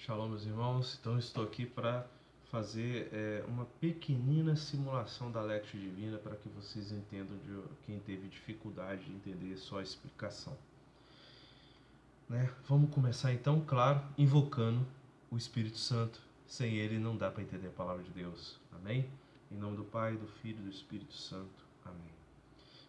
Shalom, meus irmãos. Então, estou aqui para fazer uma pequenina simulação da Lectio Divina para que vocês entendam de quem teve dificuldade de entender só a explicação. Vamos começar então, claro, invocando o Espírito Santo. Sem ele não dá para entender a palavra de Deus. Amém? Em nome do Pai, do Filho e do Espírito Santo. Amém.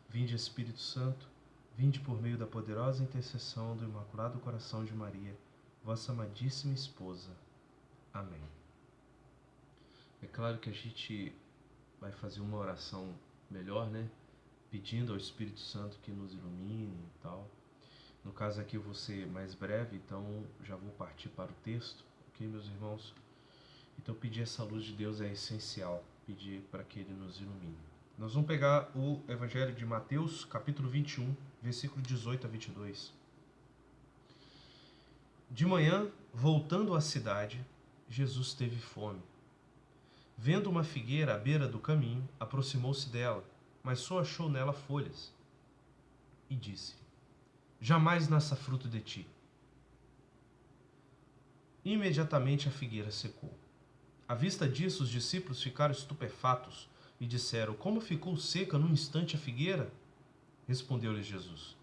Vinde, Espírito Santo, vinde por meio da poderosa intercessão do Imaculado Coração de Maria, vossa amadíssima esposa. Amém. É claro que a gente vai fazer uma oração melhor, pedindo ao Espírito Santo que nos ilumine e tal. No caso aqui eu vou ser mais breve, então já vou partir para o texto, ok, meus irmãos? Então pedir essa luz de Deus é essencial, pedir para que Ele nos ilumine. Nós vamos pegar o Evangelho de Mateus, capítulo 21, versículo 18 a 22. De manhã, voltando à cidade, Jesus teve fome. Vendo uma figueira à beira do caminho, aproximou-se dela, mas só achou nela folhas. E disse: jamais nasça fruto de ti. Imediatamente a figueira secou. À vista disso, os discípulos ficaram estupefatos e disseram: como ficou seca num instante a figueira? Respondeu-lhes Jesus: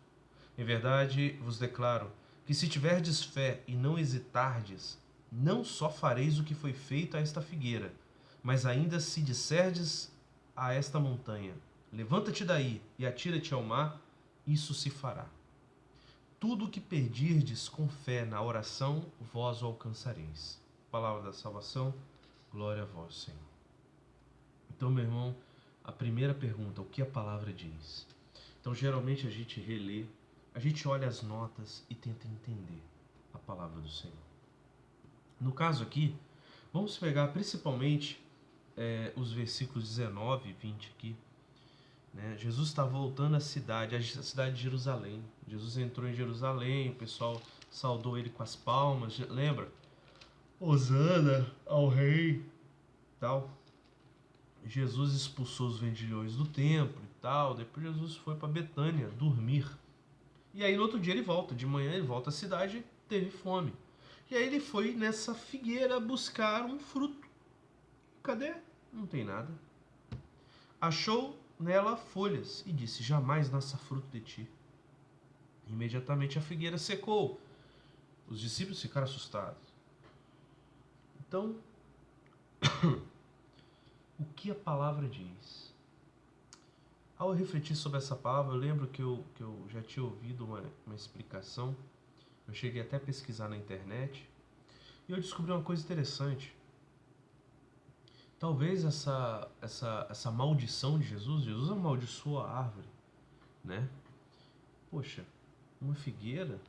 em verdade vos declaro que se tiverdes fé e não hesitardes, não só fareis o que foi feito a esta figueira, mas ainda se disserdes a esta montanha: levanta-te daí e atira-te ao mar, isso se fará. Tudo o que pedirdes com fé na oração, vós o alcançareis. Palavra da salvação, glória a vós, Senhor. Então, meu irmão, a primeira pergunta, o que a palavra diz? Então, geralmente a gente relê, a gente olha as notas e tenta entender a palavra do Senhor. No caso aqui, vamos pegar principalmente os versículos 19 e 20 aqui. Jesus está voltando à cidade, a cidade de Jerusalém. Jesus entrou em Jerusalém, o pessoal saudou ele com as palmas, lembra? Hosana ao rei, tal. Jesus expulsou os vendilhões do templo e tal. Depois Jesus foi para Betânia dormir. E aí no outro dia ele volta, de manhã ele volta à cidade, teve fome. E aí ele foi nessa figueira buscar um fruto. Cadê? Não tem nada. Achou nela folhas e disse: jamais nasça fruto de ti. Imediatamente a figueira secou. Os discípulos ficaram assustados. Então, o que a palavra diz? Ao refletir sobre essa palavra, eu lembro que eu já tinha ouvido uma explicação. Eu cheguei até a pesquisar na internet e eu descobri uma coisa interessante. Talvez essa maldição de Jesus amaldiçoou a árvore, Poxa, uma figueira,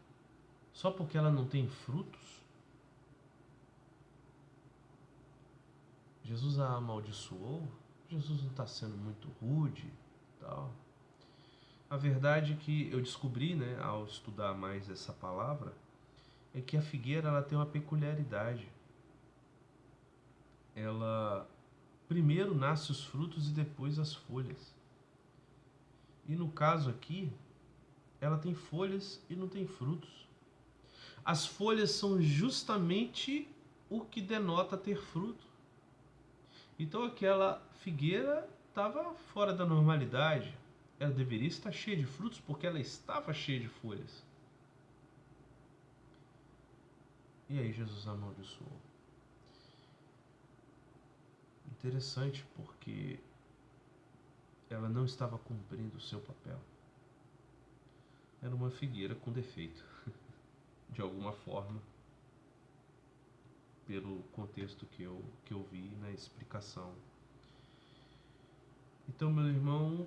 só porque ela não tem frutos, Jesus a amaldiçoou? Jesus não está sendo muito rude e tal? A verdade que eu descobri, ao estudar mais essa palavra, é que a figueira ela tem uma peculiaridade. Ela primeiro nasce os frutos e depois as folhas. E no caso aqui, ela tem folhas e não tem frutos. As folhas são justamente o que denota ter fruto. Então aquela figueira estava fora da normalidade. Ela deveria estar cheia de frutos porque ela estava cheia de folhas. E aí Jesus amaldiçoou. Interessante, porque ela não estava cumprindo o seu papel. Era uma figueira com defeito, de alguma forma, pelo contexto que eu vi na explicação. Então, meu irmão,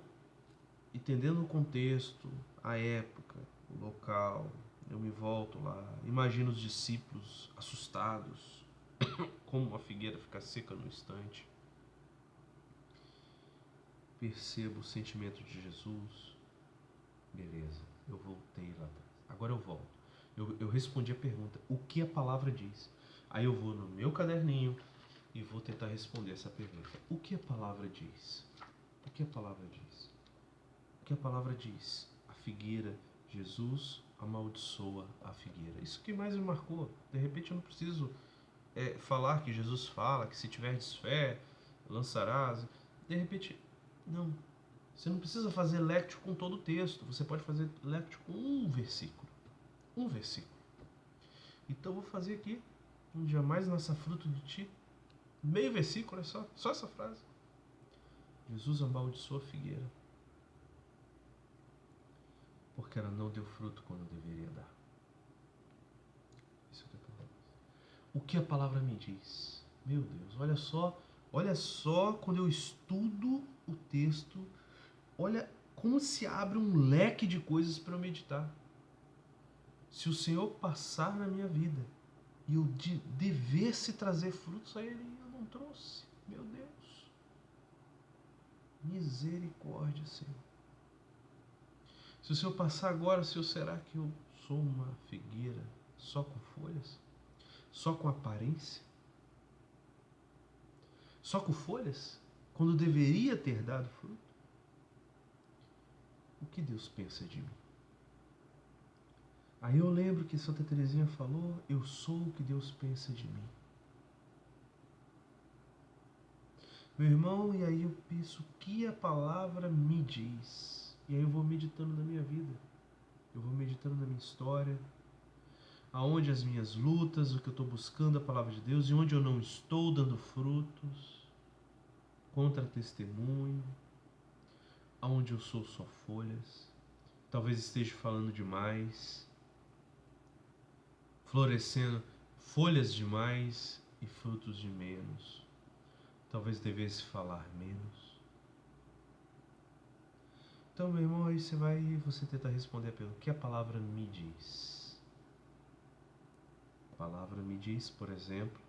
entendendo o contexto, a época, o local, eu me volto lá, imagino os discípulos assustados, como uma figueira fica seca no instante. Percebo o sentimento de Jesus. Beleza, eu voltei lá atrás. Agora eu volto. Eu respondi a pergunta, o que a palavra diz? Aí eu vou no meu caderninho e vou tentar responder essa pergunta. O que a palavra diz? O que a palavra diz? O que a palavra diz? A figueira, Jesus amaldiçoa a figueira. Isso que mais me marcou. De repente eu não preciso falar que Jesus fala que se tiverdes fé, lançarás. De repente, não. Você não precisa fazer lectio com todo o texto. Você pode fazer lectio com um versículo. Um versículo. Então eu vou fazer aqui. Jamais nasça fruto de ti. Meio versículo, é só essa frase. Jesus amaldiçoou a figueira porque ela não deu fruto quando deveria dar. Isso é o que a palavra me diz. Meu Deus, olha só quando eu estudo o texto, olha como se abre um leque de coisas para eu meditar. Se o Senhor passar na minha vida e eu devesse trazer frutos a Ele, eu não trouxe. Meu Deus. Misericórdia, Senhor. Se o Senhor passar agora, Senhor, será que eu sou uma figueira só com folhas? Só com aparência? Só com folhas? Quando deveria ter dado fruto? O que Deus pensa de mim? Aí eu lembro que Santa Teresinha falou, eu sou o que Deus pensa de mim. Meu irmão, e aí eu penso o que a palavra me diz. E aí eu vou meditando na minha vida. Eu vou meditando na minha história. Aonde as minhas lutas, o que eu estou buscando a palavra de Deus, e onde eu não estou dando frutos, contra testemunho, aonde eu sou só folhas, talvez esteja falando demais, florescendo folhas demais e frutos de menos, talvez devesse falar menos. Então, meu irmão, aí você tenta responder pelo que a palavra me diz. A palavra me diz, por exemplo,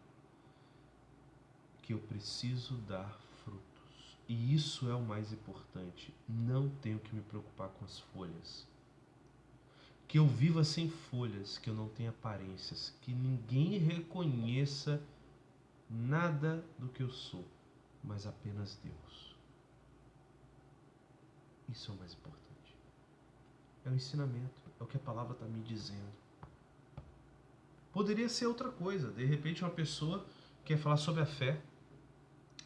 que eu preciso dar frutos. E isso é o mais importante. Não tenho que me preocupar com as folhas. Que eu viva sem folhas, que eu não tenha aparências, que ninguém reconheça nada do que eu sou, mas apenas Deus. Isso é o mais importante. É o ensinamento, é o que a palavra está me dizendo. Poderia ser outra coisa. De repente uma pessoa quer falar sobre a fé.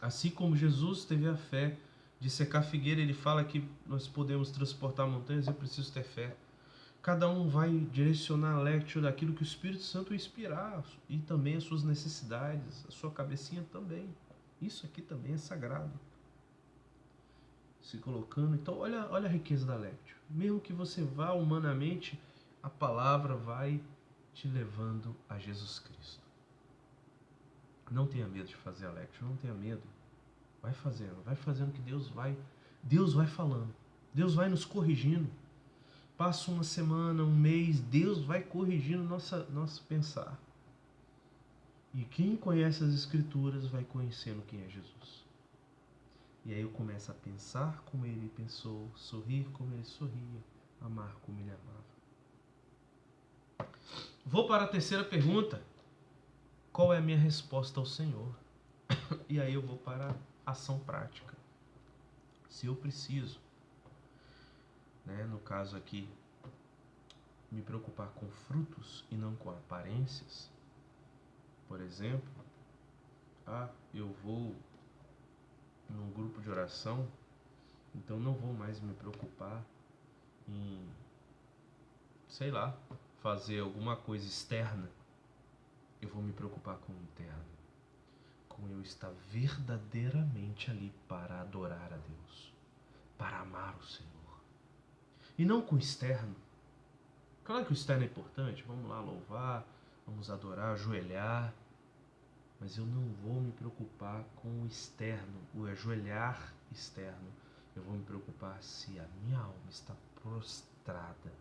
Assim como Jesus teve a fé de secar a figueira, ele fala que nós podemos transportar montanhas, eu preciso ter fé. Cada um vai direcionar a lectio daquilo que o Espírito Santo inspirar, e também as suas necessidades, a sua cabecinha também. Isso aqui também é sagrado. Se colocando, então olha a riqueza da lectio. Mesmo que você vá humanamente, a palavra vai te levando a Jesus Cristo. Não tenha medo de fazer a lectio, não tenha medo. Vai fazendo que Deus vai falando. Deus vai nos corrigindo. Passa uma semana, um mês, Deus vai corrigindo nosso pensar. E quem conhece as Escrituras vai conhecendo quem é Jesus. E aí eu começo a pensar como ele pensou, sorrir como ele sorria, amar como ele amava. Vou para a terceira pergunta. Qual é a minha resposta ao Senhor? E aí eu vou para a ação prática. Se eu preciso, no caso aqui, me preocupar com frutos e não com aparências, por exemplo, eu vou num grupo de oração, então não vou mais me preocupar em, fazer alguma coisa externa. Eu vou me preocupar com o interno, com eu estar verdadeiramente ali para adorar a Deus, para amar o Senhor. E não com o externo. Claro que o externo é importante, vamos lá louvar, vamos adorar, ajoelhar, mas eu não vou me preocupar com o externo, o ajoelhar externo. Eu vou me preocupar se a minha alma está prostrada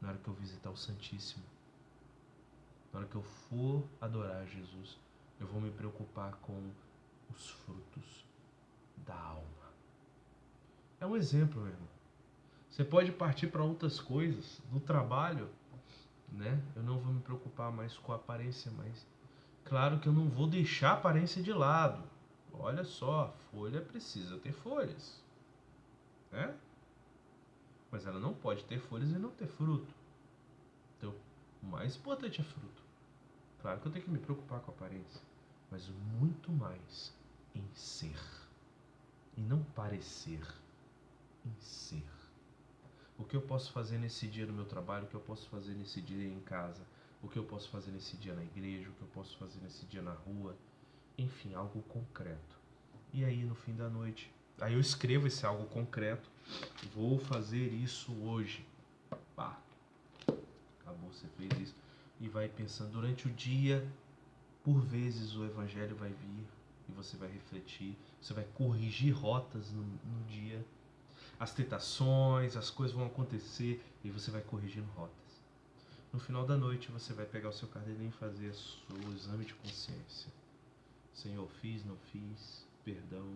na hora que eu visitar o Santíssimo. Na hora que eu for adorar Jesus, eu vou me preocupar com os frutos da alma. É um exemplo, meu irmão. Você pode partir para outras coisas. No trabalho, eu não vou me preocupar mais com a aparência, mas claro que eu não vou deixar a aparência de lado. Olha só, folha precisa ter folhas, mas ela não pode ter folhas e não ter fruto. Então, o mais importante é fruto. Claro que eu tenho que me preocupar com a aparência, mas muito mais em ser. E não parecer, em ser. O que eu posso fazer nesse dia no meu trabalho, o que eu posso fazer nesse dia em casa, o que eu posso fazer nesse dia na igreja, o que eu posso fazer nesse dia na rua, enfim, algo concreto. E aí no fim da noite, aí eu escrevo esse algo concreto, vou fazer isso hoje. Pá, acabou, você fez isso. E vai pensando durante o dia, por vezes o evangelho vai vir e você vai refletir, você vai corrigir rotas no dia. As tentações, as coisas vão acontecer e você vai corrigindo rotas. No final da noite você vai pegar o seu caderninho e fazer o seu exame de consciência. Senhor, fiz, não fiz, perdão,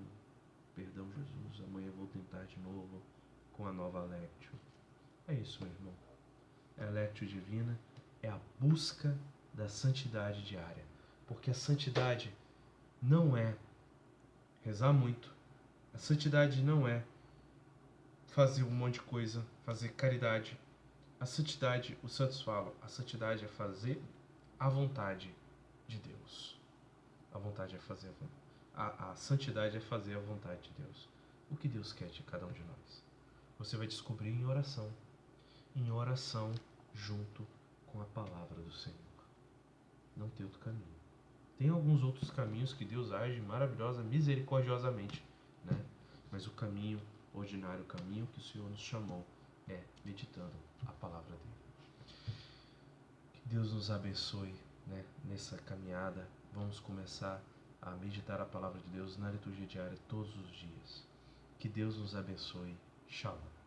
perdão Jesus, amanhã eu vou tentar de novo com a nova Lectio. É isso, meu irmão. A Lectio Divina é a busca da santidade diária. Porque a santidade não é rezar muito. A santidade não é fazer um monte de coisa, fazer caridade. A santidade, os santos falam, a santidade é fazer a vontade de Deus. A vontade é fazer a santidade é fazer a vontade de Deus. O que Deus quer de cada um de nós. Você vai descobrir em oração junto com a palavra do Senhor. Não tem outro caminho. Tem alguns outros caminhos que Deus age maravilhosa, misericordiosamente, né? Mas o caminho ordinário, o caminho que o Senhor nos chamou é meditando a palavra dele. Que Deus nos abençoe, né, nessa caminhada. Vamos começar a meditar a palavra de Deus na liturgia diária todos os dias. Que Deus nos abençoe. Shalom.